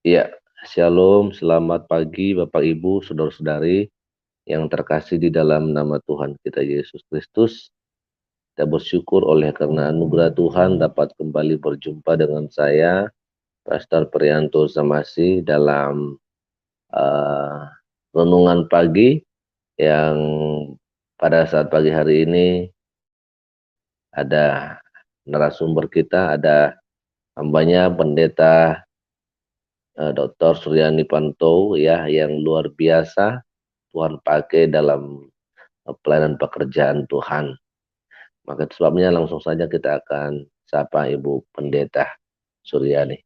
Iya, Shalom, selamat pagi Bapak Ibu, saudara-saudari yang terkasih di dalam nama Tuhan kita Yesus Kristus. Kita bersyukur oleh karena anugerah Tuhan dapat kembali berjumpa dengan saya, Pastor Prianto Samasi, dalam uh, renungan pagi yang pada saat pagi hari ini ada narasumber kita, ada hambanya Pendeta Dr. Suryani Panto ya yang luar biasa Tuhan pakai dalam pelayanan pekerjaan Tuhan. Maka itu sebabnya langsung saja kita akan sapa Ibu Pendeta Suryani.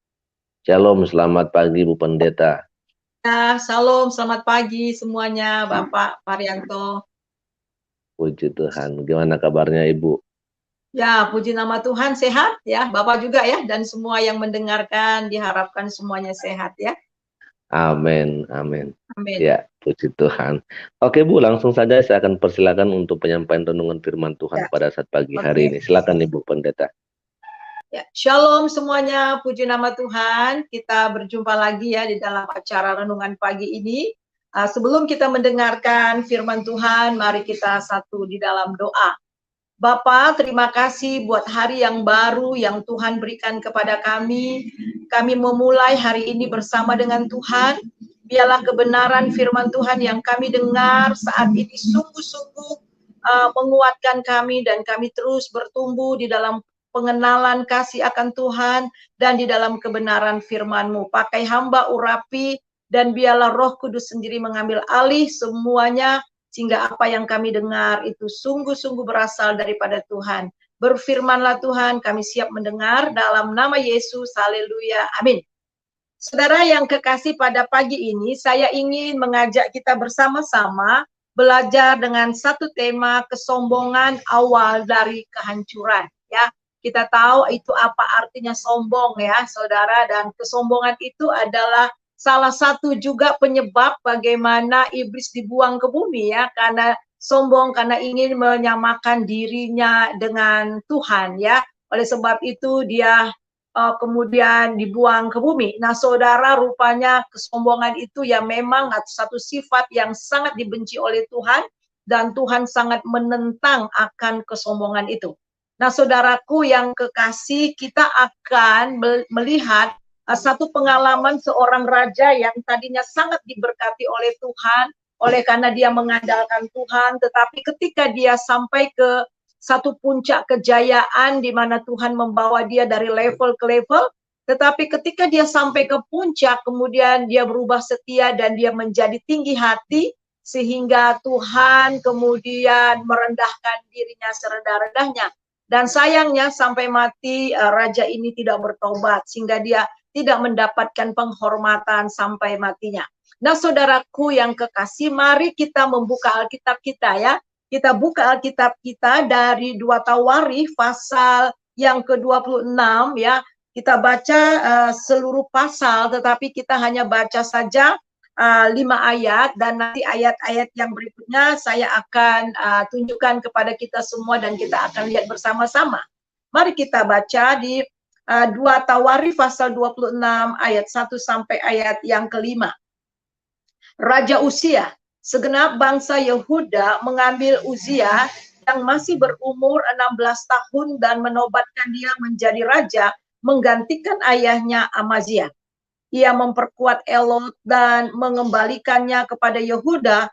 Shalom, selamat pagi Ibu Pendeta. Ya, Shalom, selamat pagi semuanya Bapak Parianto. Puji Tuhan. Gimana kabarnya Ibu? Ya, puji nama Tuhan, sehat ya. Bapak juga ya, dan semua yang mendengarkan diharapkan semuanya sehat ya. Amin, amin. Amin. Ya, puji Tuhan. Oke Bu, langsung saja saya akan persilakan untuk penyampaian renungan firman Tuhan pada saat pagi hari ini. Silakan Ibu Pendeta. Ya, Shalom semuanya, puji nama Tuhan. Kita berjumpa lagi ya di dalam acara renungan pagi ini. Sebelum kita mendengarkan firman Tuhan, mari kita satu di dalam doa. Bapa, terima kasih buat hari yang baru yang Tuhan berikan kepada kami. Kami memulai hari ini bersama dengan Tuhan. Biarlah kebenaran firman Tuhan yang kami dengar saat ini sungguh-sungguh menguatkan kami dan kami terus bertumbuh di dalam pengenalan kasih akan Tuhan dan di dalam kebenaran firman-Mu. Pakai hamba urapi dan biarlah Roh Kudus sendiri mengambil alih semuanya, sehingga apa yang kami dengar itu sungguh-sungguh berasal daripada Tuhan. Berfirmanlah Tuhan, kami siap mendengar dalam nama Yesus, haleluya, amin. Saudara yang kekasih, pada pagi ini saya ingin mengajak kita bersama-sama belajar dengan satu tema, kesombongan awal dari kehancuran. Ya, kita tahu itu apa artinya sombong ya, saudara, dan kesombongan itu adalah salah satu juga penyebab bagaimana iblis dibuang ke bumi ya, karena sombong, karena ingin menyamakan dirinya dengan Tuhan ya. Oleh sebab itu dia kemudian dibuang ke bumi. Nah, saudara, rupanya kesombongan itu ya memang satu sifat yang sangat dibenci oleh Tuhan dan Tuhan sangat menentang akan kesombongan itu. Nah, saudaraku yang kekasih, kita akan melihat satu pengalaman seorang raja yang tadinya sangat diberkati oleh Tuhan, oleh karena dia mengandalkan Tuhan, tetapi ketika dia sampai ke satu puncak kejayaan di mana Tuhan membawa dia dari level ke level, tetapi ketika dia sampai ke puncak, kemudian dia berubah setia dan dia menjadi tinggi hati, sehingga Tuhan kemudian merendahkan dirinya serendah-rendahnya. Dan sayangnya sampai mati raja ini tidak bertobat, sehingga dia tidak mendapatkan penghormatan sampai matinya. Nah, saudaraku yang kekasih, mari kita membuka Alkitab kita ya. Kita buka Alkitab kita dari 2 Tawarikh pasal yang ke-26 ya. Kita baca seluruh pasal, tetapi kita hanya baca saja 5 ayat, dan nanti ayat-ayat yang berikutnya saya akan tunjukkan kepada kita semua dan kita akan lihat bersama-sama. Mari kita baca di 2 Tawarikh pasal 26 ayat 1 sampai ayat yang ke-5. Raja Uzia, segenap bangsa Yehuda mengambil Uzia yang masih berumur 16 tahun dan menobatkan dia menjadi raja, menggantikan ayahnya Amazia. Ia memperkuat Elot dan mengembalikannya kepada Yehuda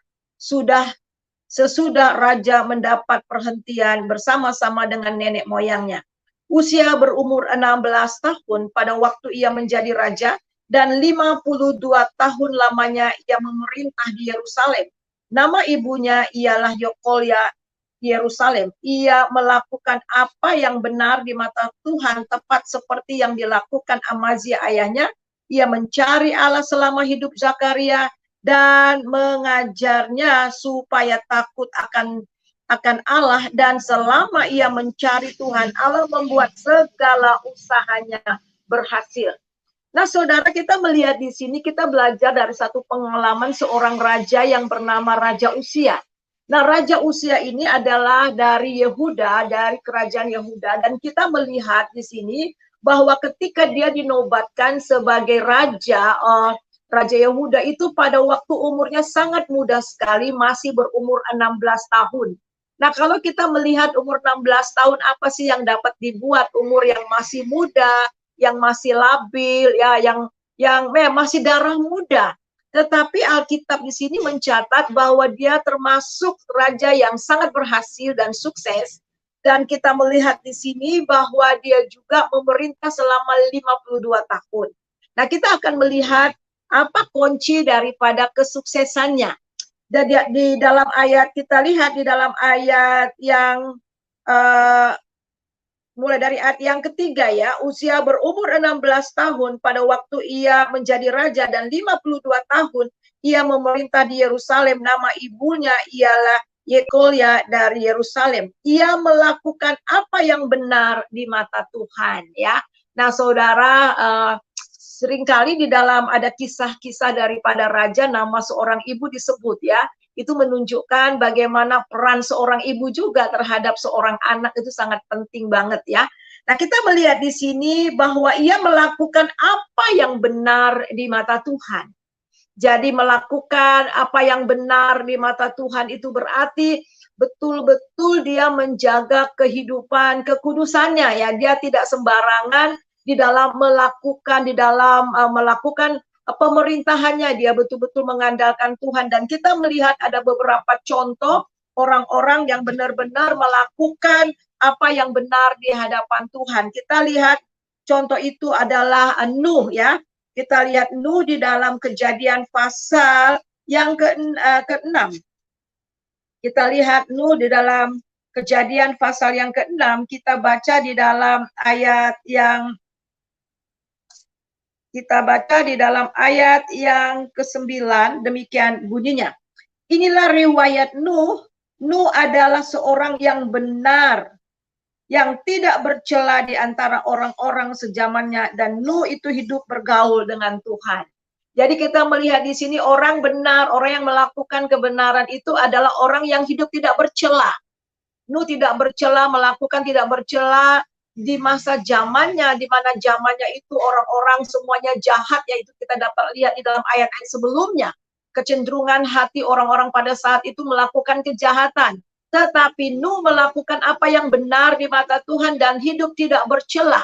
sesudah raja mendapat perhentian bersama-sama dengan nenek moyangnya. Usia berumur 16 tahun pada waktu ia menjadi raja, dan 52 tahun lamanya ia memerintah di Yerusalem. Nama ibunya ialah Yokolya Yerusalem. Ia melakukan apa yang benar di mata Tuhan, tepat seperti yang dilakukan Amazia ayahnya. Ia mencari Allah selama hidup Zakaria dan mengajarnya supaya takut akan Allah, dan selama ia mencari Tuhan, Allah membuat segala usahanya berhasil. Nah, saudara, kita melihat di sini, kita belajar dari satu pengalaman seorang raja yang bernama Raja Uzia. Nah, Raja Uzia ini adalah dari Yehuda, dari kerajaan Yehuda, dan kita melihat di sini bahwa ketika dia dinobatkan sebagai raja, Raja Yehuda itu pada waktu umurnya sangat muda sekali, masih berumur 16 tahun. Nah, kalau kita melihat umur 16 tahun, apa sih yang dapat dibuat? Umur yang masih muda, yang masih labil, ya, yang masih darah muda. Tetapi Alkitab di sini mencatat bahwa dia termasuk raja yang sangat berhasil dan sukses. Dan kita melihat di sini bahwa dia juga memerintah selama 52 tahun. Nah, kita akan melihat apa kunci daripada kesuksesannya. Dan di dalam ayat, kita lihat di dalam ayat yang mulai dari ayat yang ketiga ya, usia berumur 16 tahun pada waktu ia menjadi raja dan 52 tahun ia memerintah di Yerusalem. Nama ibunya ialah Yekolya dari Yerusalem. Ia melakukan apa yang benar di mata Tuhan ya. Nah, saudara, seringkali di dalam ada kisah-kisah daripada raja, nama seorang ibu disebut ya. Itu menunjukkan bagaimana peran seorang ibu juga terhadap seorang anak itu sangat penting banget ya. Nah, kita melihat di sini bahwa ia melakukan apa yang benar di mata Tuhan. Jadi melakukan apa yang benar di mata Tuhan itu berarti betul-betul dia menjaga kehidupan kekudusannya ya. Dia tidak sembarangan di dalam melakukan pemerintahannya, dia betul-betul mengandalkan Tuhan. Dan kita melihat ada beberapa contoh orang-orang yang benar-benar melakukan apa yang benar di hadapan Tuhan. Kita lihat contoh itu adalah Nuh ya. Kita lihat Nuh di dalam Kejadian pasal yang ke-6. Kita lihat Nuh di dalam Kejadian pasal yang ke-6, kita baca di dalam ayat yang ke-9, demikian bunyinya. Inilah riwayat Nuh. Nuh adalah seorang yang benar, yang tidak bercela di antara orang-orang sezamannya, dan Nuh itu hidup bergaul dengan Tuhan. Jadi kita melihat di sini orang benar, orang yang melakukan kebenaran itu adalah orang yang hidup tidak bercela. Nuh tidak bercela, melakukan tidak bercela di masa zamannya, di mana zamannya itu orang-orang semuanya jahat, yaitu kita dapat lihat di dalam ayat-ayat sebelumnya. Kecenderungan hati orang-orang pada saat itu melakukan kejahatan. Tetapi Nuh melakukan apa yang benar di mata Tuhan dan hidup tidak bercela.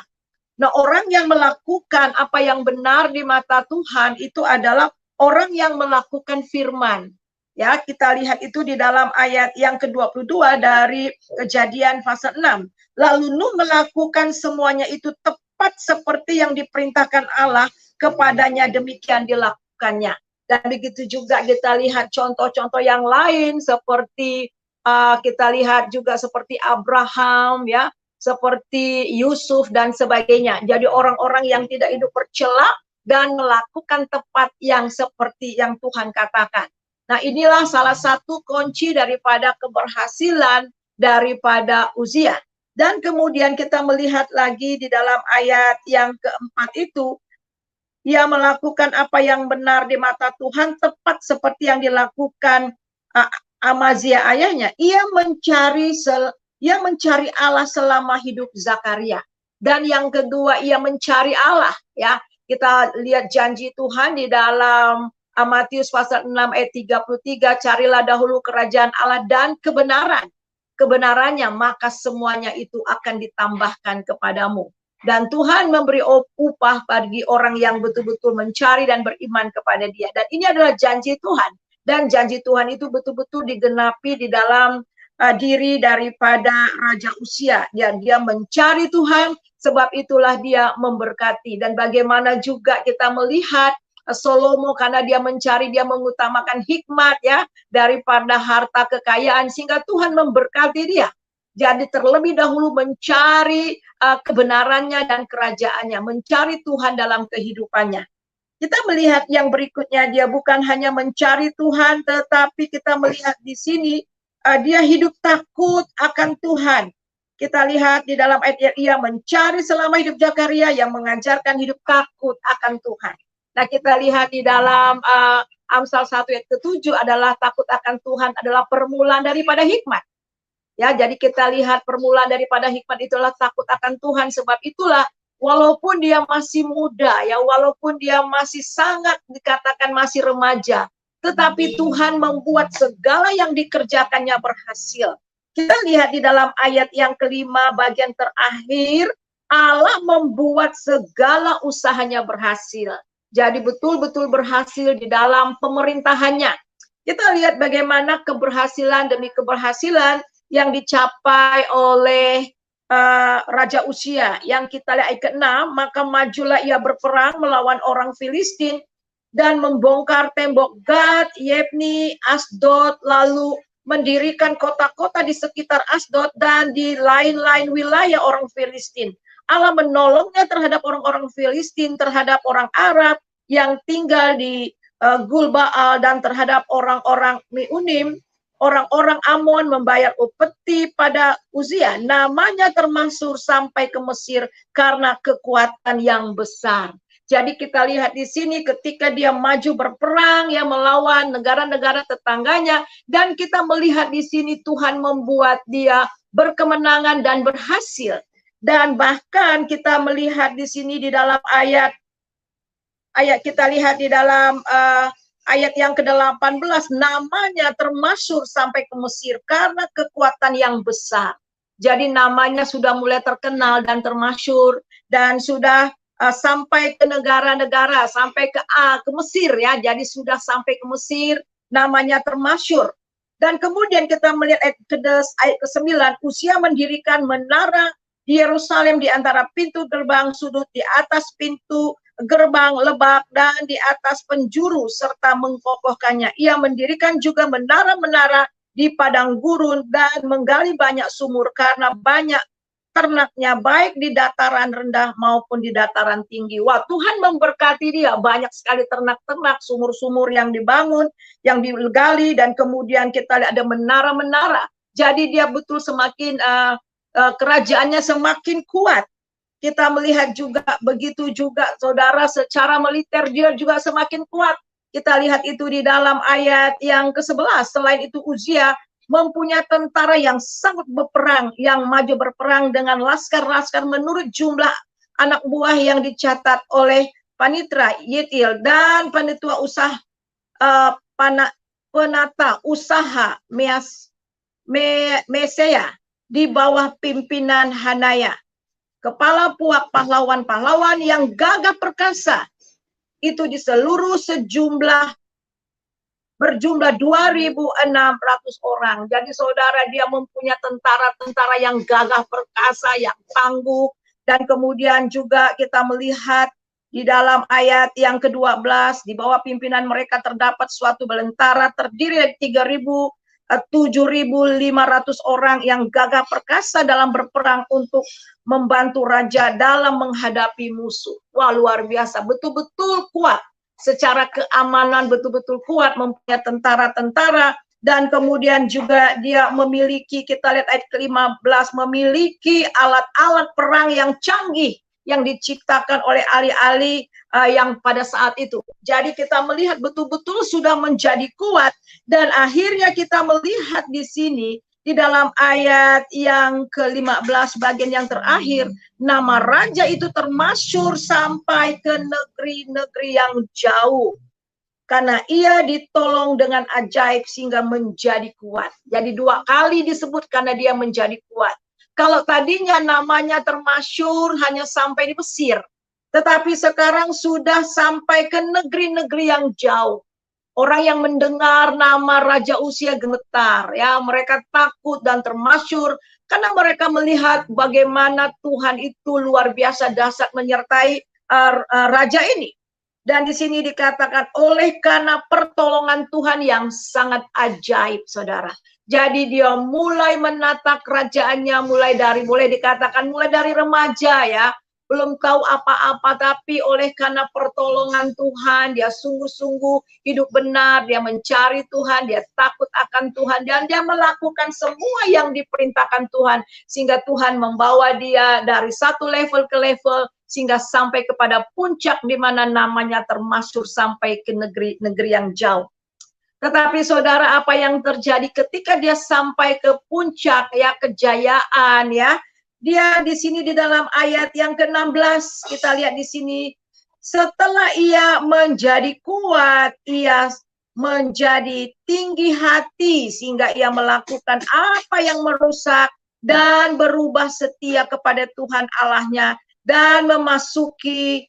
Nah, orang yang melakukan apa yang benar di mata Tuhan itu adalah orang yang melakukan firman. Ya, kita lihat itu di dalam ayat yang ke-22 dari Kejadian pasal 6. Lalu Nuh melakukan semuanya itu tepat seperti yang diperintahkan Allah kepadanya, demikian dilakukannya. Dan begitu juga kita lihat contoh-contoh yang lain seperti kita lihat juga seperti Abraham ya, seperti Yusuf dan sebagainya. Jadi orang-orang yang tidak hidup bercela dan melakukan tepat yang seperti yang Tuhan katakan. Nah, inilah salah satu kunci daripada keberhasilan daripada Uzia. Dan kemudian kita melihat lagi di dalam ayat yang keempat itu, ia melakukan apa yang benar di mata Tuhan tepat seperti yang dilakukan Amazia ayahnya. Ia mencari Allah selama hidup Zakaria. Dan yang kedua, ia mencari Allah ya. Kita lihat janji Tuhan di dalam Matius pasal 6 ayat 33, carilah dahulu kerajaan Allah dan kebenarannya, maka semuanya itu akan ditambahkan kepadamu. Dan Tuhan memberi upah bagi orang yang betul-betul mencari dan beriman kepada Dia. Dan ini adalah janji Tuhan. Dan janji Tuhan itu betul-betul digenapi di dalam diri daripada Raja Uzia. Dia mencari Tuhan, sebab itulah dia memberkati. Dan bagaimana juga kita melihat Salomo, karena dia mencari, dia mengutamakan hikmat ya daripada harta kekayaan, sehingga Tuhan memberkati dia. Jadi terlebih dahulu mencari kebenarannya dan kerajaannya, mencari Tuhan dalam kehidupannya. Kita melihat yang berikutnya, dia bukan hanya mencari Tuhan, tetapi kita melihat di sini dia hidup takut akan Tuhan. Kita lihat di dalam ayat, ia mencari selama hidup Zakaria yang mengajarkan hidup takut akan Tuhan. Nah, kita lihat di dalam Amsal 1 ayat ke-7 adalah takut akan Tuhan adalah permulaan daripada hikmat. Ya, jadi kita lihat permulaan daripada hikmat itulah takut akan Tuhan. Sebab itulah walaupun dia masih muda, ya, walaupun dia masih sangat dikatakan masih remaja, tetapi Tuhan membuat segala yang dikerjakannya berhasil. Kita lihat di dalam ayat yang kelima bagian terakhir, Allah membuat segala usahanya berhasil. Jadi betul-betul berhasil di dalam pemerintahannya. Kita lihat bagaimana keberhasilan demi keberhasilan yang dicapai oleh Raja Usia. Yang kita lihat ayat ke-6, maka majulah ia berperang melawan orang Filistin dan membongkar tembok Gad, Yebni, Asdod, lalu mendirikan kota-kota di sekitar Asdod dan di lain-lain wilayah orang Filistin. Allah menolongnya terhadap orang-orang Filistin, terhadap orang Arab yang tinggal di Gulbaal, dan terhadap orang-orang Meunim, orang-orang Amon membayar upeti pada Uzia. Namanya termasyhur sampai ke Mesir karena kekuatan yang besar. Jadi kita lihat di sini ketika dia maju berperang ya melawan negara-negara tetangganya, dan kita melihat di sini Tuhan membuat dia berkemenangan dan berhasil. Dan bahkan kita melihat di sini di dalam ayat kita lihat di dalam ayat yang ke-18, namanya termasyhur sampai ke Mesir karena kekuatan yang besar. Jadi namanya sudah mulai terkenal dan termasyhur, dan sudah sampai ke negara-negara, sampai ke Mesir ya. Jadi sudah sampai ke Mesir, namanya termasyhur. Dan kemudian kita melihat ayat ke-9, Uzia mendirikan menara di Yerusalem di antara pintu gerbang sudut, di atas pintu gerbang lebak dan di atas penjuru, serta mengkokohkannya. Ia mendirikan juga menara-menara di padang gurun dan menggali banyak sumur karena banyak ternaknya, baik di dataran rendah maupun di dataran tinggi. Wah, Tuhan memberkati dia, banyak sekali ternak-ternak, sumur-sumur yang dibangun, yang digali, dan kemudian kita lihat ada menara-menara. Jadi dia betul semakin kerajaannya semakin kuat. Kita melihat juga begitu juga saudara, secara militer dia juga semakin kuat. Kita lihat itu di dalam ayat yang ke-11. Selain itu Uzia mempunyai tentara yang sangat berperang, yang maju berperang dengan laskar-laskar menurut jumlah anak buah yang dicatat oleh Panitra, Yetil, dan penetua usaha penata usaha Mesea di bawah pimpinan Hanaya. Kepala puak pahlawan-pahlawan yang gagah perkasa itu di seluruh berjumlah 2.600 orang. Jadi saudara, dia mempunyai tentara-tentara yang gagah perkasa, yang tangguh. Dan kemudian juga kita melihat di dalam ayat yang ke-12, di bawah pimpinan mereka terdapat suatu belentara terdiri dari 7.500 orang yang gagah perkasa dalam berperang untuk membantu raja dalam menghadapi musuh. Wah, luar biasa, betul-betul kuat. Secara keamanan betul-betul kuat, mempunyai tentara-tentara, dan kemudian juga dia memiliki, kita lihat ayat ke-15, memiliki alat-alat perang yang canggih yang diciptakan oleh ahli-ahli yang pada saat itu. Jadi kita melihat betul-betul sudah menjadi kuat, dan akhirnya kita melihat di sini di dalam ayat yang ke-15 bagian yang terakhir, nama raja itu termasyhur sampai ke negeri-negeri yang jauh karena ia ditolong dengan ajaib sehingga menjadi kuat. Jadi 2 kali disebut karena dia menjadi kuat. Kalau tadinya namanya termasyhur hanya sampai di Mesir, tetapi sekarang sudah sampai ke negeri-negeri yang jauh. Orang yang mendengar nama Raja Uzia gemetar, ya, mereka takut dan termasyhur karena mereka melihat bagaimana Tuhan itu luar biasa dahsyat menyertai raja ini. Dan di sini dikatakan oleh karena pertolongan Tuhan yang sangat ajaib, saudara. Jadi dia mulai menata kerajaannya mulai dikatakan mulai dari remaja, ya. Belum tahu apa-apa, tapi oleh karena pertolongan Tuhan, dia sungguh-sungguh hidup benar, dia mencari Tuhan, dia takut akan Tuhan, dan dia melakukan semua yang diperintahkan Tuhan, sehingga Tuhan membawa dia dari satu level ke level, sehingga sampai kepada puncak di mana namanya termasyhur sampai ke negeri-negeri yang jauh. Tetapi saudara, apa yang terjadi ketika dia sampai ke puncak, ya, kejayaan, ya, Dia di sini di dalam ayat yang ke-16 kita lihat di sini, setelah ia menjadi kuat, ia menjadi tinggi hati sehingga ia melakukan apa yang merusak dan berubah setia kepada Tuhan Allahnya dan memasuki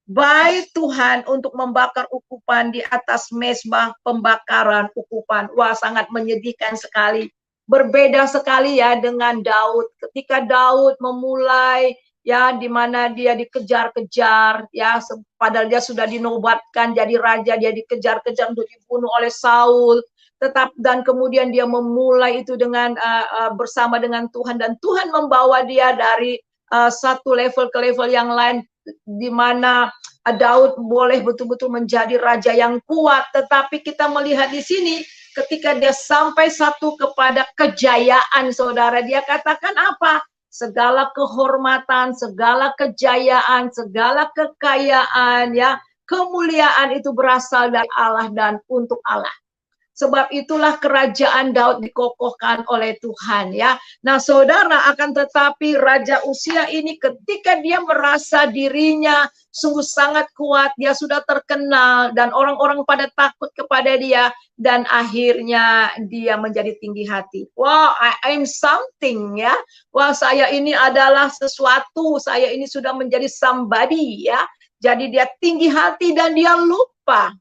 bait Tuhan untuk membakar ukupan di atas mezbah pembakaran ukupan. Wah, sangat menyedihkan sekali. Berbeda sekali ya dengan Daud. Ketika Daud memulai ya di mana dia dikejar-kejar ya, padahal dia sudah dinobatkan jadi raja, dia dikejar-kejar untuk dibunuh oleh Saul. Dan kemudian dia memulai itu dengan bersama dengan Tuhan, dan Tuhan membawa dia dari satu level ke level yang lain, di mana Daud boleh betul-betul menjadi raja yang kuat. Tetapi kita melihat di sini ketika dia sampai satu kepada kejayaan, saudara, dia katakan apa? Segala kehormatan, segala kejayaan, segala kekayaan, ya, kemuliaan itu berasal dari Allah dan untuk Allah. Sebab itulah kerajaan Daud dikokohkan oleh Tuhan, ya. Nah, saudara, akan tetapi Raja Uzia ini ketika dia merasa dirinya sungguh sangat kuat, dia sudah terkenal dan orang-orang pada takut kepada dia, dan akhirnya dia menjadi tinggi hati. Wow, I'm something, ya. Wah, saya ini adalah sesuatu, saya ini sudah menjadi somebody, ya. Jadi dia tinggi hati dan dia lupa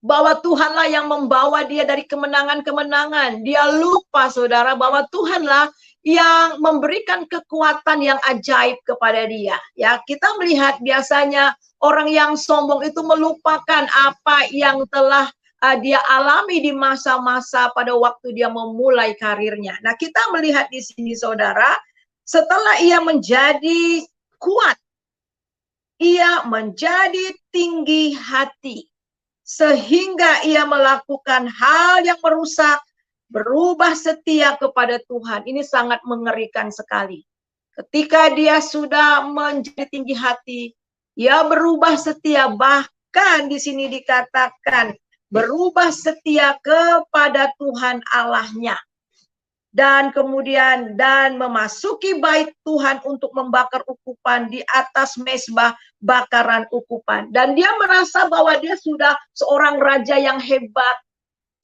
bahwa Tuhanlah yang membawa dia dari kemenangan-kemenangan. Dia lupa, saudara, bahwa Tuhanlah yang memberikan kekuatan yang ajaib kepada dia. Ya, kita melihat biasanya orang yang sombong itu melupakan apa yang telah dia alami di masa-masa pada waktu dia memulai karirnya. Nah, kita melihat di sini, saudara, setelah ia menjadi kuat, ia menjadi tinggi hati, sehingga ia melakukan hal yang merusak, berubah setia kepada Tuhan. Ini sangat mengerikan sekali. Ketika dia sudah menjadi tinggi hati, ia berubah setia, bahkan di sini dikatakan berubah setia kepada Tuhan Allahnya. Dan kemudian memasuki bait Tuhan untuk membakar ukupan di atas mezbah bakaran ukupan. Dan dia merasa bahwa dia sudah seorang raja yang hebat,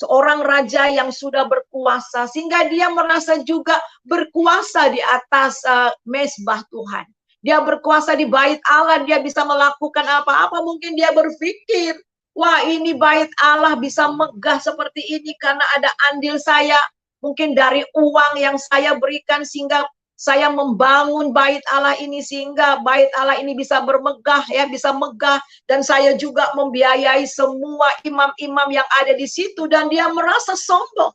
seorang raja yang sudah berkuasa, sehingga dia merasa juga berkuasa di atas mezbah Tuhan. Dia berkuasa di bait Allah, dia bisa melakukan apa-apa. Mungkin dia berpikir, wah, ini bait Allah bisa megah seperti ini karena ada andil saya. Mungkin dari uang yang saya berikan sehingga saya membangun bait Allah ini, sehingga bait Allah ini bisa bermegah, ya, bisa megah, dan saya juga membiayai semua imam-imam yang ada di situ. Dan dia merasa sombong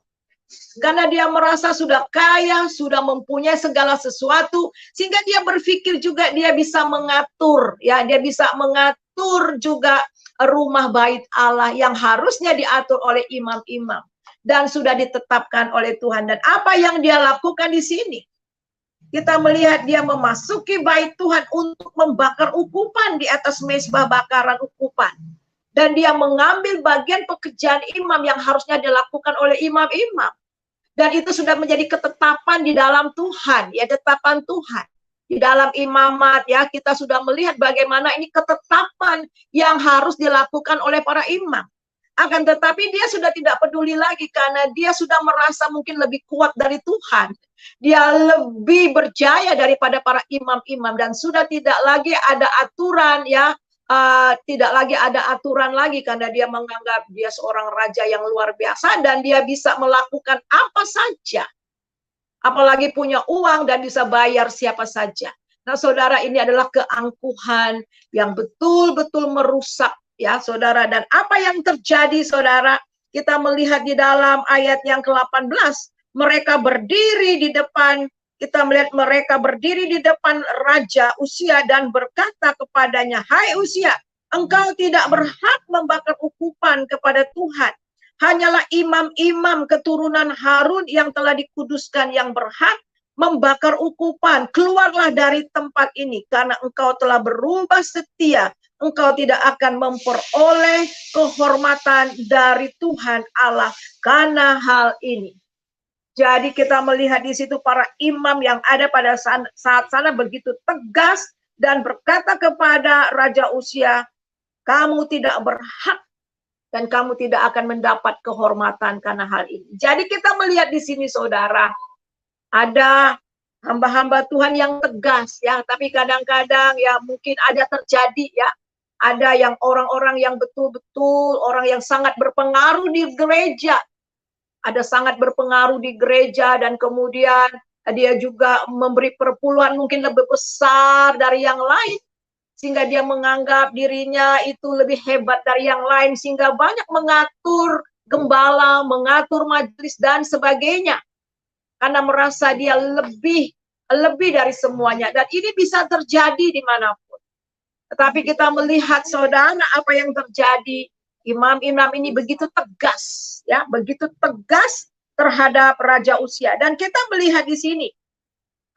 karena dia merasa sudah kaya, sudah mempunyai segala sesuatu, sehingga dia berpikir juga dia bisa mengatur, ya, dia bisa mengatur juga rumah bait Allah yang harusnya diatur oleh imam-imam dan sudah ditetapkan oleh Tuhan. Dan apa yang dia lakukan di sini? Kita melihat dia memasuki bait Tuhan untuk membakar ukupan di atas mezbah bakaran ukupan. Dan dia mengambil bagian pekerjaan imam yang harusnya dilakukan oleh imam-imam. Dan itu sudah menjadi ketetapan di dalam Tuhan, ya, ketetapan Tuhan. Di dalam imamat, ya, kita sudah melihat bagaimana ini ketetapan yang harus dilakukan oleh para imam. Akan tetapi dia sudah tidak peduli lagi karena dia sudah merasa mungkin lebih kuat dari Tuhan. Dia lebih berjaya daripada para imam-imam dan sudah tidak lagi ada aturan, ya, tidak lagi ada aturan lagi karena dia menganggap dia seorang raja yang luar biasa dan dia bisa melakukan apa saja. Apalagi punya uang dan bisa bayar siapa saja. Nah, saudara, ini adalah keangkuhan yang betul-betul merusak, ya, saudara. Dan apa yang terjadi, saudara? Kita melihat di dalam ayat yang ke-18, mereka berdiri di depan, kita melihat mereka berdiri di depan Raja Uzia dan berkata kepadanya, "Hai Uzia, engkau tidak berhak membakar ukupan kepada Tuhan. Hanyalah imam-imam keturunan Harun yang telah dikuduskan yang berhak membakar ukupan. Keluarlah dari tempat ini karena engkau telah berubah setia. Engkau tidak akan memperoleh kehormatan dari Tuhan Allah karena hal ini." Jadi kita melihat di situ para imam yang ada pada saat sana begitu tegas dan berkata kepada Raja Uzia, kamu tidak berhak dan kamu tidak akan mendapat kehormatan karena hal ini. Jadi kita melihat di sini saudara, ada hamba-hamba Tuhan yang tegas ya, tapi kadang-kadang ya mungkin ada terjadi ya, ada yang orang-orang yang betul-betul orang yang sangat berpengaruh di gereja, ada sangat berpengaruh di gereja dan kemudian dia juga memberi perpuluhan mungkin lebih besar dari yang lain, sehingga dia menganggap dirinya itu lebih hebat dari yang lain, sehingga banyak mengatur gembala, mengatur majelis dan sebagainya, karena merasa dia lebih dari semuanya. Dan ini bisa terjadi dimanapun. Tetapi kita melihat saudara apa yang terjadi. Imam-imam ini begitu tegas, ya, begitu tegas terhadap Raja Uzia. Dan kita melihat di sini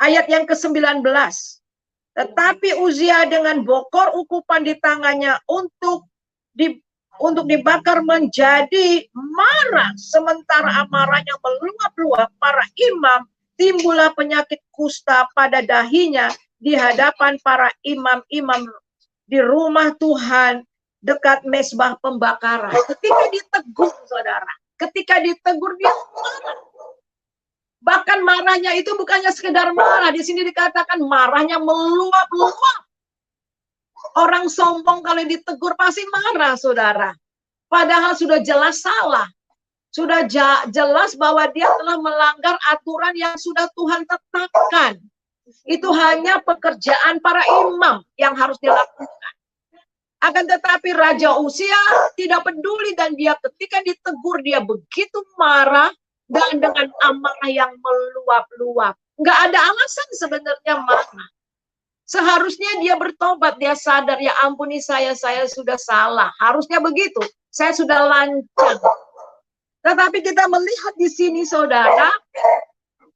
ayat yang ke-19. Tetapi Uzia dengan bokor ukupan di tangannya untuk dibakar menjadi marah. Sementara amarahnya meluap-luap, para imam timbullah penyakit kusta pada dahinya di hadapan para imam-imam di rumah Tuhan dekat mezbah pembakaran. Ketika ditegur saudara, ketika ditegur dia marah. Bahkan marahnya itu bukannya sekedar marah. Di sini dikatakan marahnya meluap-luap. Orang sombong kalau ditegur pasti marah, saudara. Padahal sudah jelas salah. Sudah jelas bahwa dia telah melanggar aturan yang sudah Tuhan tetapkan. Itu hanya pekerjaan para imam yang harus dilakukan. Akan tetapi Raja Uzia tidak peduli dan dia ketika ditegur dia begitu marah. Dan dengan amarah yang meluap-luap. Nggak ada alasan sebenarnya marah. Seharusnya dia bertobat, dia sadar, ya ampuni saya sudah salah. Harusnya begitu, saya sudah lancang. Tetapi kita melihat di sini saudara,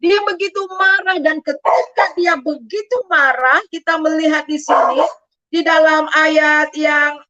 dia begitu marah dan ketika dia begitu marah, kita melihat di sini, di dalam ayat yang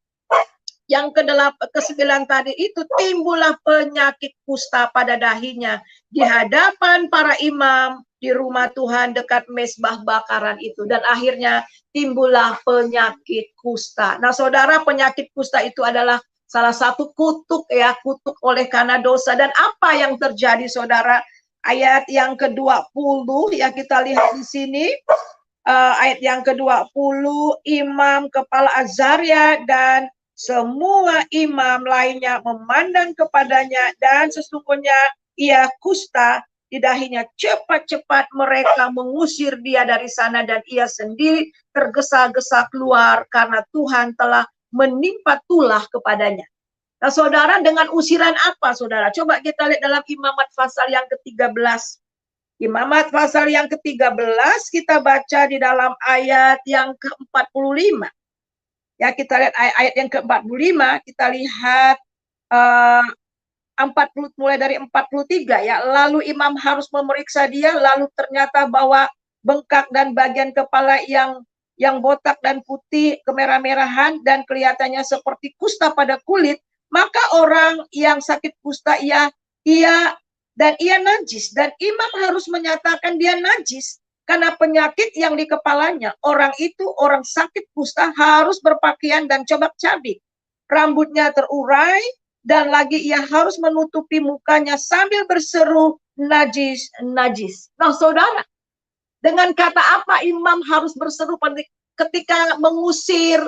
ke-9 tadi itu timbullah penyakit kusta pada dahinya di hadapan para imam di rumah Tuhan dekat mezbah bakaran itu, dan akhirnya timbullah penyakit kusta. Nah, saudara, penyakit kusta itu adalah salah satu kutuk ya, kutuk oleh karena dosa. Dan apa yang terjadi saudara? Ayat yang ke-20 ya, kita lihat di sini. Ayat yang ke-20, imam kepala Azaria dan semua imam lainnya memandang kepadanya dan sesungguhnya ia kusta di dahinya. Cepat-cepat mereka mengusir dia dari sana dan ia sendiri tergesa-gesa keluar karena Tuhan telah menimpa tulah kepadanya. Nah saudara, dengan usiran apa saudara? Coba kita lihat dalam Imamat pasal yang ke-13. Imamat pasal yang ke-13 kita baca di dalam ayat yang ke-45. Ya, kita lihat ayat yang ke-45, kita lihat 40 mulai dari 43 ya. Lalu imam harus memeriksa dia, lalu ternyata bahwa bengkak dan bagian kepala yang botak dan putih kemerah-merahan dan kelihatannya seperti kusta pada kulit, maka orang yang sakit kusta ia najis, dan imam harus menyatakan dia najis karena penyakit yang di kepalanya. Orang itu, orang sakit kusta, harus berpakaian dan cobak-cabik. Rambutnya terurai, dan lagi ia harus menutupi mukanya sambil berseru, najis, najis. Nah saudara, dengan kata apa imam harus berseru ketika mengusir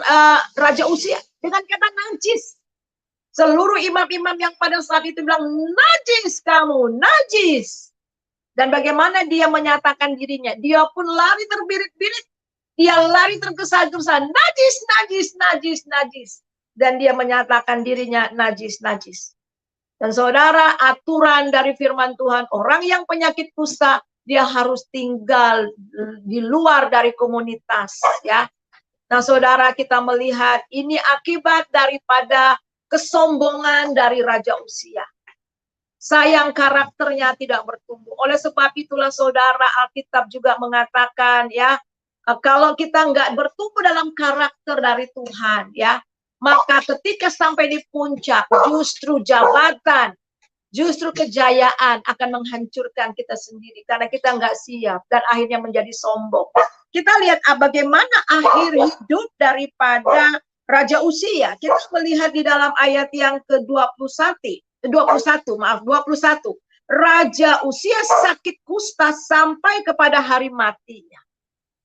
Raja Uzia? Dengan kata najis. Seluruh imam-imam yang pada saat itu bilang, najis kamu, najis. Dan bagaimana dia menyatakan dirinya? Dia pun lari terbirit-birit. Dia lari tergesa-gesa. Najis, najis, najis, najis. Dan dia menyatakan dirinya najis, najis. Dan saudara, aturan dari firman Tuhan, orang yang penyakit kusta, dia harus tinggal di luar dari komunitas. Ya. Nah saudara, kita melihat ini akibat daripada kesombongan dari Raja Uzia. Sayang karakternya tidak bertumbuh. Oleh sebab itulah saudara, Alkitab juga mengatakan ya, kalau kita nggak bertumbuh dalam karakter dari Tuhan ya, maka ketika sampai di puncak justru jabatan Justru kejayaan akan menghancurkan kita sendiri karena kita nggak siap dan akhirnya menjadi sombong. Kita lihat bagaimana akhir hidup daripada Raja Uzia. Kita melihat di dalam ayat yang ke-21, 21. Raja Uzia sakit kusta sampai kepada hari matinya.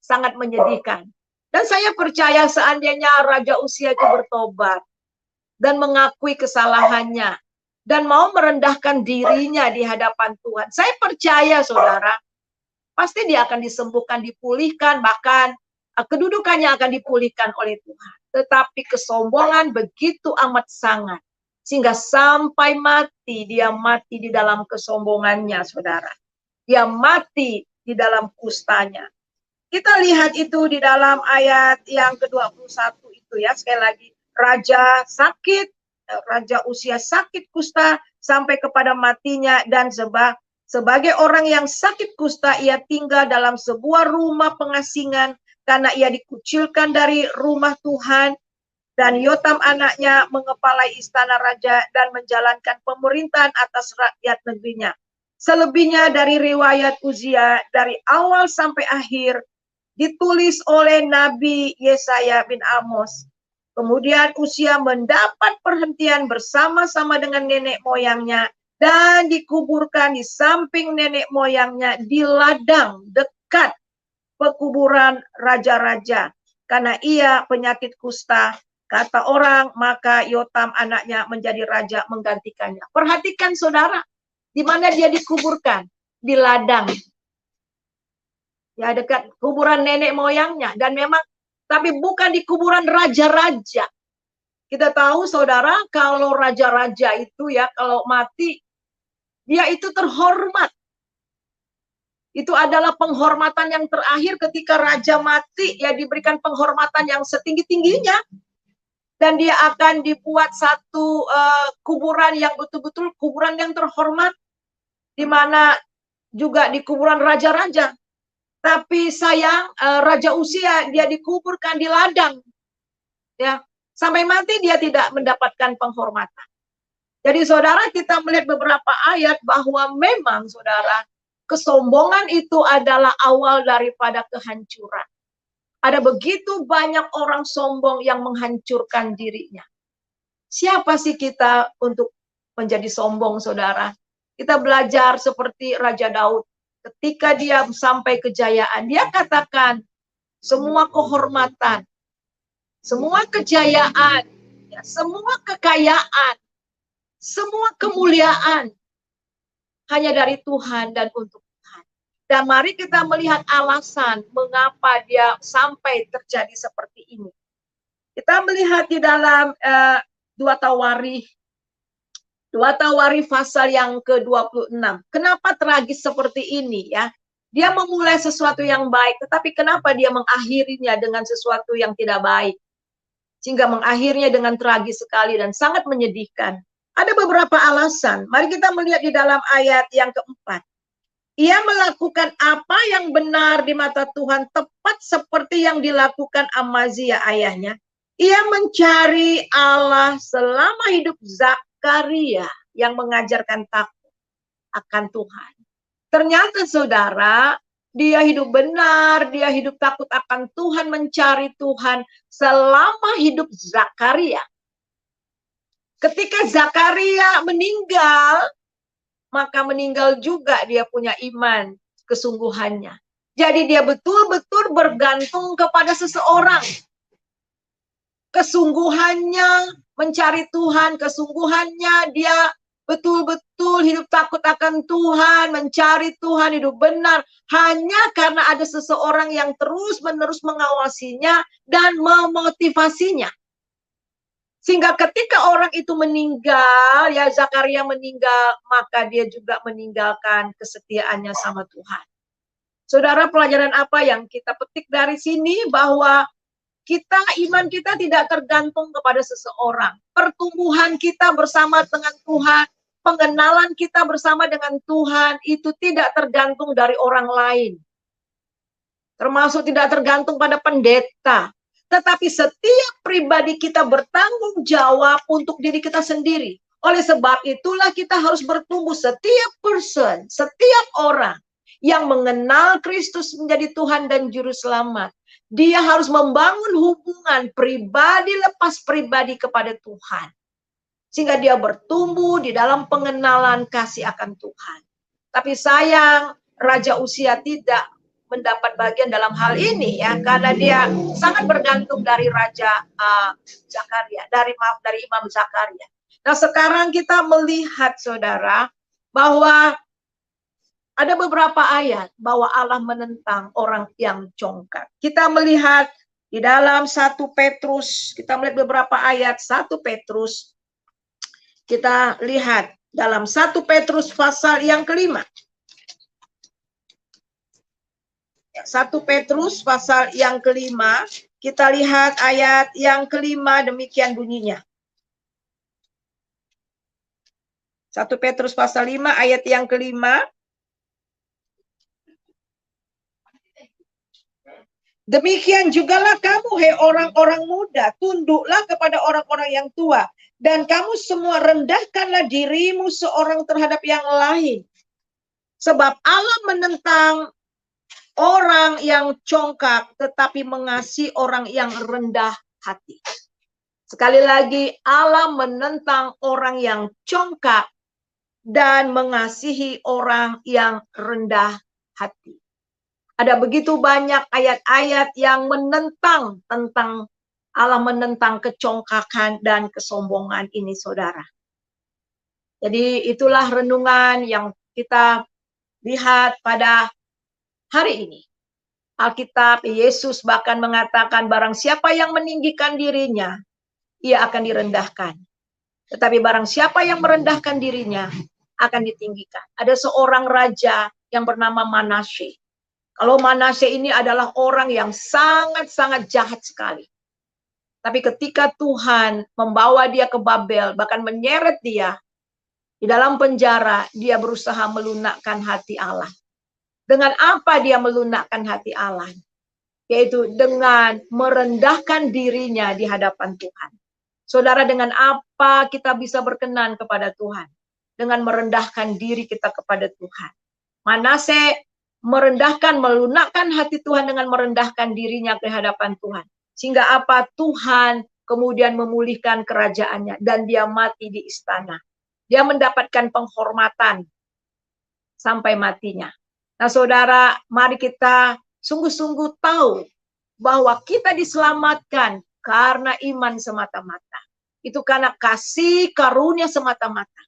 Sangat menyedihkan. Dan saya percaya seandainya Raja Uzia itu bertobat dan mengakui kesalahannya dan mau merendahkan dirinya di hadapan Tuhan, saya percaya saudara, pasti dia akan disembuhkan, dipulihkan, bahkan kedudukannya akan dipulihkan oleh Tuhan. Tetapi kesombongan begitu amat sangat, sehingga sampai mati, dia mati di dalam kesombongannya, saudara. Dia mati di dalam kustanya. Kita lihat itu di dalam ayat yang ke-21 itu ya, sekali lagi. Raja Uzia sakit kusta sampai kepada matinya, dan sebagai orang yang sakit kusta, ia tinggal dalam sebuah rumah pengasingan karena ia dikucilkan dari rumah Tuhan. Dan Yotam anaknya mengepalai istana raja dan menjalankan pemerintahan atas rakyat negerinya. Selebihnya dari riwayat Uzia dari awal sampai akhir ditulis oleh Nabi Yesaya bin Amos. Kemudian Uzia mendapat perhentian bersama-sama dengan nenek moyangnya dan dikuburkan di samping nenek moyangnya di ladang dekat pekuburan raja-raja. Karena ia penyakit kusta, kata orang, maka Yotam anaknya menjadi raja menggantikannya. Perhatikan saudara, di mana dia dikuburkan? Di ladang. Ya, dekat kuburan nenek moyangnya. Dan memang, tapi bukan di kuburan raja-raja. Kita tahu saudara, kalau raja-raja itu ya, kalau mati, dia itu terhormat. Itu adalah penghormatan yang terakhir ketika raja mati, ya diberikan penghormatan yang setinggi-tingginya. Dan dia akan dibuat satu kuburan yang betul-betul kuburan yang terhormat. Di mana juga di kuburan raja-raja. Tapi sayang, Raja Uzia dia dikuburkan di ladang, ya sampai mati dia tidak mendapatkan penghormatan. Jadi saudara, kita melihat beberapa ayat bahwa memang saudara, kesombongan itu adalah awal daripada kehancuran. Ada begitu banyak orang sombong yang menghancurkan dirinya. Siapa sih kita untuk menjadi sombong, saudara? Kita belajar seperti Raja Daud. Ketika dia sampai kejayaan, dia katakan semua kehormatan, semua kejayaan, ya, semua kekayaan, semua kemuliaan hanya dari Tuhan dan untuk Tuhan. Dan mari kita melihat alasan mengapa dia sampai terjadi seperti ini. Kita melihat di dalam 2 Tawarikh pasal yang ke-26. Kenapa tragis seperti ini ya? Dia memulai sesuatu yang baik, tetapi kenapa dia mengakhirinya dengan sesuatu yang tidak baik? Sehingga mengakhirnya dengan tragis sekali dan sangat menyedihkan. Ada beberapa alasan. Mari kita melihat di dalam ayat yang keempat. Ia melakukan apa yang benar di mata Tuhan, tepat seperti yang dilakukan Amazia ayahnya. Ia mencari Allah selama hidup Zakaria yang mengajarkan takut akan Tuhan. Ternyata saudara, dia hidup benar, dia hidup takut akan Tuhan, mencari Tuhan selama hidup Zakaria. Ketika Zakaria meninggal, maka meninggal juga dia punya iman, kesungguhannya. Jadi dia betul-betul bergantung kepada seseorang. Kesungguhannya mencari Tuhan, kesungguhannya dia betul-betul hidup takut akan Tuhan, mencari Tuhan, hidup benar, hanya karena ada seseorang yang terus-menerus mengawasinya dan memotivasinya. Sehingga ketika orang itu meninggal, ya Zakaria meninggal, maka dia juga meninggalkan kesetiaannya sama Tuhan. Saudara, pelajaran apa yang kita petik dari sini? Bahwa iman kita tidak tergantung kepada seseorang. Pertumbuhan kita bersama dengan Tuhan, pengenalan kita bersama dengan Tuhan, itu tidak tergantung dari orang lain. Termasuk tidak tergantung pada pendeta. Tetapi setiap pribadi kita bertanggung jawab untuk diri kita sendiri. Oleh sebab itulah kita harus bertumbuh, setiap person, setiap orang yang mengenal Kristus menjadi Tuhan dan Juru Selamat. Dia harus membangun hubungan pribadi lepas pribadi kepada Tuhan. Sehingga dia bertumbuh di dalam pengenalan kasih akan Tuhan. Tapi sayang, Raja Uzia tidak mendapat bagian dalam hal ini ya, karena dia sangat bergantung dari Raja Zakaria, dari Imam Zakaria. Nah, sekarang kita melihat saudara bahwa ada beberapa ayat bahwa Allah menentang orang yang congkak. Kita melihat di dalam 1 Petrus, kita melihat beberapa ayat 1 Petrus. Kita lihat dalam 1 Petrus pasal yang kelima. 1 Petrus pasal yang kelima, kita lihat ayat yang kelima, demikian bunyinya. 1 Petrus pasal 5 ayat yang kelima. Demikian jugalah kamu, hei orang-orang muda, tunduklah kepada orang-orang yang tua. Dan kamu semua rendahkanlah dirimu seorang terhadap yang lain. Sebab Allah menentang orang yang congkak, tetapi mengasihi orang yang rendah hati. Sekali lagi, Allah menentang orang yang congkak dan mengasihi orang yang rendah hati. Ada begitu banyak ayat-ayat yang menentang tentang Allah, menentang kecongkakan dan kesombongan ini, saudara. Jadi itulah renungan yang kita lihat pada hari ini. Alkitab, Yesus bahkan mengatakan barang siapa yang meninggikan dirinya, ia akan direndahkan. Tetapi barang siapa yang merendahkan dirinya, akan ditinggikan. Ada seorang raja yang bernama Manasye. Kalau Manasye ini adalah orang yang sangat-sangat jahat sekali. Tapi ketika Tuhan membawa dia ke Babel, bahkan menyeret dia di dalam penjara, dia berusaha melunakkan hati Allah. Dengan apa dia melunakkan hati Allah? Yaitu dengan merendahkan dirinya di hadapan Tuhan. Saudara, dengan apa kita bisa berkenan kepada Tuhan? Dengan merendahkan diri kita kepada Tuhan. Manasye merendahkan, melunakkan hati Tuhan dengan merendahkan dirinya ke hadapan Tuhan. Sehingga apa? Tuhan kemudian memulihkan kerajaannya dan dia mati di istana. Dia mendapatkan penghormatan sampai matinya. Nah, saudara, mari kita sungguh-sungguh tahu bahwa kita diselamatkan karena iman semata-mata. Itu karena kasih karunia semata-mata.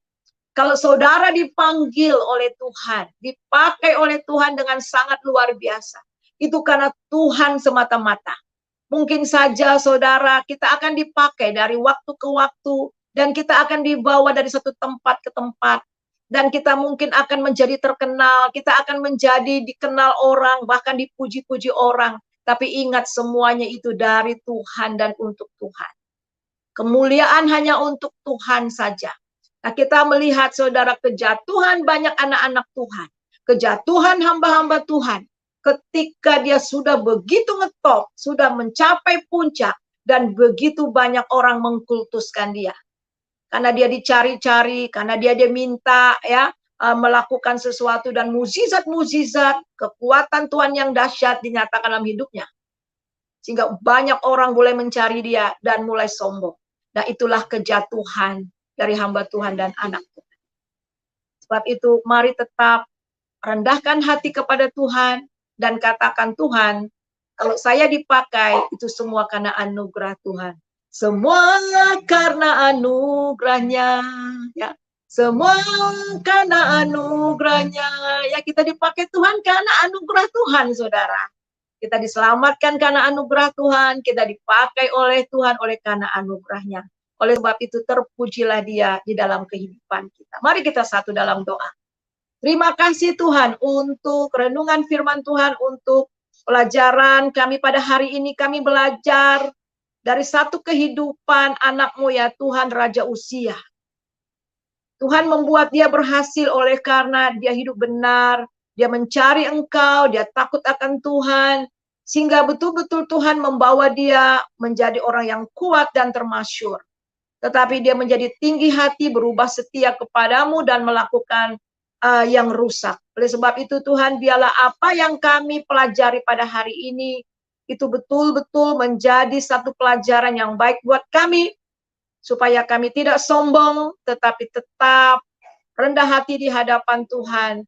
Kalau saudara dipanggil oleh Tuhan, dipakai oleh Tuhan dengan sangat luar biasa, itu karena Tuhan semata-mata. Mungkin saja saudara, kita akan dipakai dari waktu ke waktu, dan kita akan dibawa dari satu tempat ke tempat, dan kita mungkin akan menjadi terkenal, kita akan menjadi dikenal orang, bahkan dipuji-puji orang. Tapi ingat, semuanya itu dari Tuhan dan untuk Tuhan. Kemuliaan hanya untuk Tuhan saja. Nah, kita melihat saudara kejatuhan banyak anak-anak Tuhan, kejatuhan hamba-hamba Tuhan, ketika dia sudah begitu ngetop, sudah mencapai puncak, dan begitu banyak orang mengkultuskan dia. Karena dia dicari-cari, karena dia minta ya melakukan sesuatu, dan mukjizat-mukjizat, kekuatan Tuhan yang dahsyat dinyatakan dalam hidupnya. Sehingga banyak orang mulai mencari dia dan mulai sombong. Nah, itulah kejatuhan dari hamba Tuhan dan anak Tuhan. Sebab itu mari tetap rendahkan hati kepada Tuhan dan katakan, Tuhan, kalau saya dipakai itu semua karena anugerah Tuhan. Semua karena anugerahnya, ya. Semua karena anugerahnya. Ya, kita dipakai Tuhan karena anugerah Tuhan, saudara. Kita diselamatkan karena anugerah Tuhan, kita dipakai oleh Tuhan oleh karena anugerahnya. Oleh sebab itu terpujilah dia di dalam kehidupan kita. Mari kita satu dalam doa. Terima kasih Tuhan untuk renungan firman Tuhan, untuk pelajaran kami pada hari ini. Kami belajar dari satu kehidupan anak-Mu ya Tuhan, Raja Uzia. Tuhan membuat dia berhasil oleh karena dia hidup benar, dia mencari Engkau, dia takut akan Tuhan, sehingga betul-betul Tuhan membawa dia menjadi orang yang kuat dan termasyhur. tetapi dia menjadi tinggi hati, berubah setia kepadamu dan melakukan yang rusak. Oleh sebab itu Tuhan, biarlah apa yang kami pelajari pada hari ini itu betul-betul menjadi satu pelajaran yang baik buat kami, supaya kami tidak sombong, tetapi tetap rendah hati di hadapan Tuhan,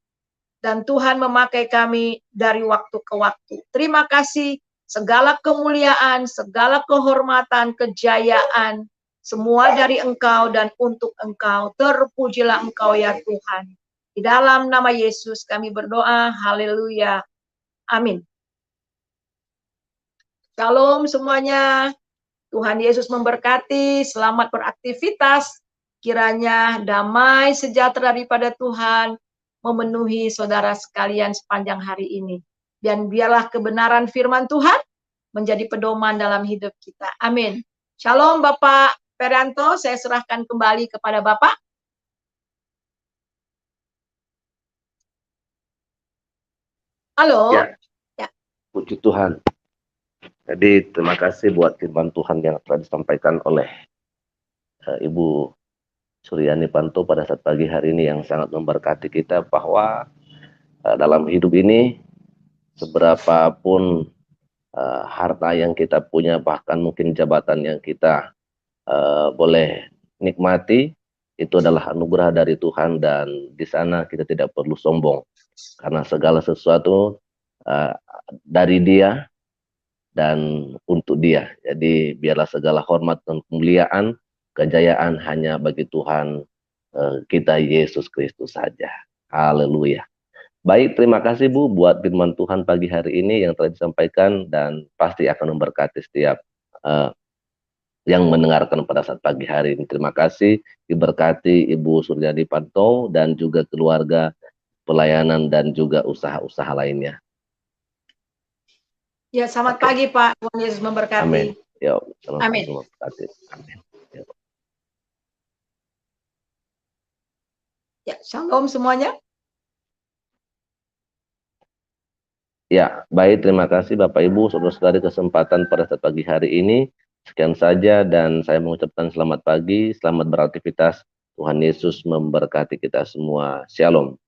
dan Tuhan memakai kami dari waktu ke waktu. Terima kasih, segala kemuliaan, segala kehormatan, kejayaan, semua dari Engkau dan untuk Engkau. Terpujilah Engkau ya Tuhan. Di dalam nama Yesus kami berdoa, haleluya, amin. Shalom semuanya. Tuhan Yesus memberkati, selamat beraktivitas. Kiranya damai sejahtera daripada Tuhan memenuhi saudara sekalian sepanjang hari ini. Dan biarlah kebenaran firman Tuhan menjadi pedoman dalam hidup kita. Amin. Shalom Bapak Perianto, saya serahkan kembali kepada Bapak. Halo. Ya. Puji Tuhan. Jadi terima kasih buat firman Tuhan yang telah disampaikan oleh Ibu Suryani Panto pada saat pagi hari ini, yang sangat memberkati kita bahwa dalam hidup ini seberapapun harta yang kita punya, bahkan mungkin jabatan yang kita boleh nikmati, itu adalah anugerah dari Tuhan, dan di sana kita tidak perlu sombong karena segala sesuatu dari Dia dan untuk Dia. Jadi biarlah segala hormat dan kemuliaan, kejayaan hanya bagi Tuhan kita Yesus Kristus saja. Haleluya. Baik, terima kasih Bu buat firman Tuhan pagi hari ini yang telah disampaikan, dan pasti akan memberkati setiap yang mendengarkan pada saat pagi hari ini. Terima kasih, diberkati Ibu Suryani Panto dan juga keluarga, pelayanan dan juga usaha-usaha lainnya. Ya, selamat pagi Pak. Tuhan Yesus memberkati. Amin. Ya, amin. Memberkati. Amin. Ya, shalom semuanya. Ya, baik, terima kasih Bapak Ibu, saudara-saudari, kesempatan pada saat pagi hari ini. Sekian saja, dan saya mengucapkan selamat pagi, selamat beraktivitas. Tuhan Yesus memberkati kita semua. Shalom.